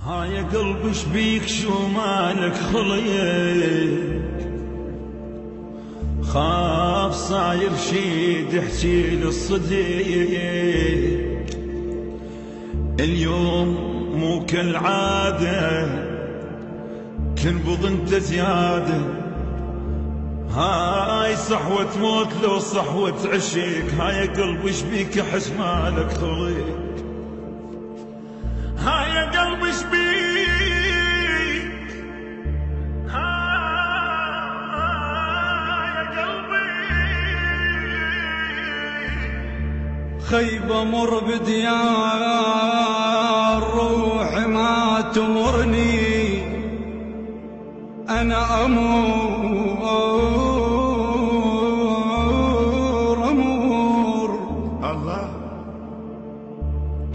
ها يا قلبي شبيك شو مالك خليك، خاف صاير شي تحكي للصديق. اليوم مو كالعادة تنبض انت زيادة، هاي صحوة موت لو صحوة عشيك. هاي يا قلبي شبيك احس مالك خليك، هاي يا قلبي شبيك، هاي يا قلبي. خيبة مر بديار روحي ما تمرني، أنا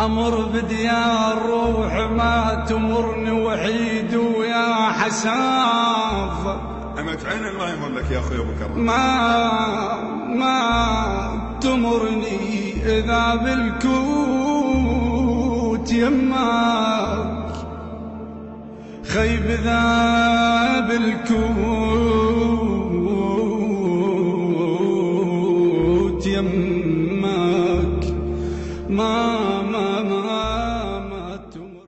أمر بديار روحي ما تمرني، وحيد ويا حساف. أمت عين الله يمر لك يا أخوي أبو كرم. ما تمرني إذا بالكوت يماك، خيب ذا بالكوت يماك.